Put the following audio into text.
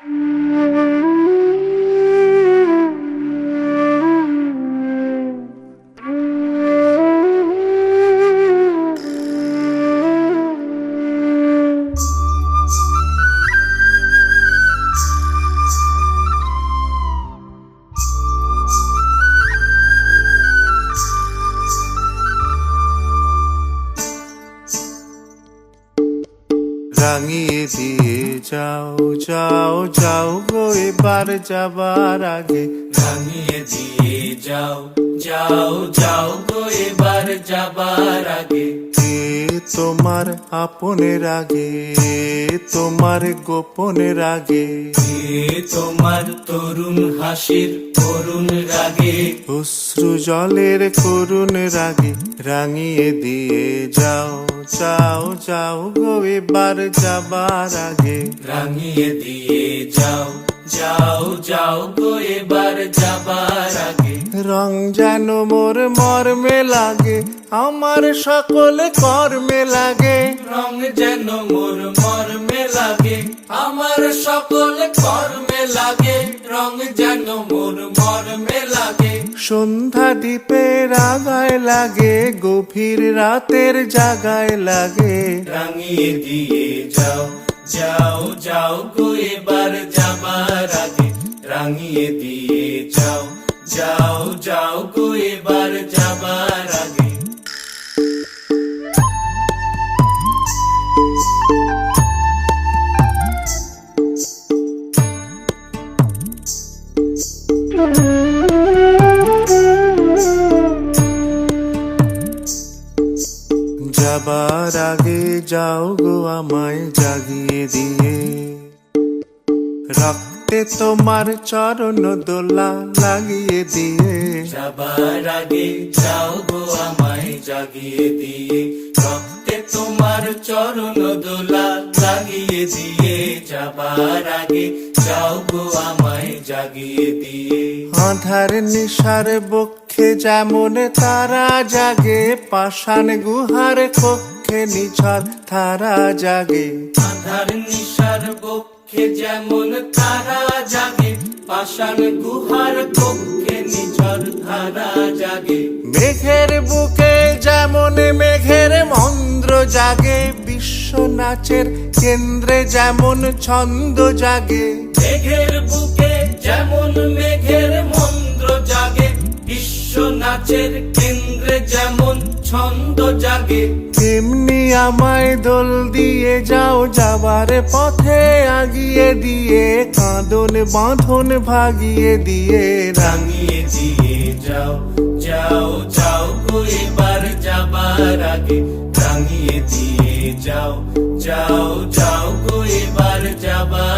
রাঙিয়ে দিয়ে যাও যাও যাও গো এবার যাবার আগে, রাঙিয়ে দিয়ে যাও যাও যাও গো এবার যাবার আগে। কে তোমার আপনের আগে, তোমার গোপনের আগে, কে তোমার তরুণ হাসির করুণ রাগে, অশ্রু জলের করুণ রাগে। রাঙিয়ে দিয়ে যাও যাও যাও গো এবার যাবার আগে, রাঙিয়ে দিয়ে যাও যাও যাও গো এবার যাবার আগে। রং যেন মোর মর্মে লাগে, আমার সকল কর্মে লাগে। রং যেন মোর মর্মে লাগে, আমার সকল কর্মে লাগে। রং যেন মোর মর্মে লাগে। সন্ধ্যা দ্বীপের আগায় লাগে, গভীর রাতের জাগায় লাগে। রাঙিয়ে দিয়ে যাও যাও যাও গো এবার যাবার আগে, রাঙিয়ে দিয়ে যাও যাও যাও গো এবার যাবার আগে। যাবার আগে যাও গো আমায় জাগিয়ে দিয়ে, রক্তে তোমার চরণ দোলা লাগিয়ে দিয়ে। যাবার আগে যাও গো আমায় জাগিয়ে দিয়ে, রক্তে তোমার চরণ দোলা লাগিয়ে দিয়ে। যাবার আগে যাও গো আমায় জাগিয়ে দিয়ে। আধার নিশার বক্ষে যেমন তারা জাগে, পাষাণ গুহার কক্ষে নিছর তারা জাগে। আধার নিশার বক্ষে যেমন তারা জাগে, পাষাণ গুহার কক্ষে নিঝর ধারা জাগে। মেঘের বুকে যেমন মেঘের মন্দ্র জাগে, বিশ্ব নাচের কেন্দ্রে যেমন ছন্দ জাগে। মেঘের বুকে যেমন মেঘের মন্দ্র জাগে, বিশ্ব নাচের কেন্দ্রে যেমন ছন্দ জাগে। তেমনি আমায় দোল দিয়ে যাও যাবার পথে আগিয়ে দিয়ে, কাঁদন বাঁধন ভাগিয়ে দিয়ে। রাঙিয়ে দিয়ে যাও যাও যাও গো এবার যাবার আগে, রাঙিয়ে দিয়ে যাও যাও যাও গো এবার যাবার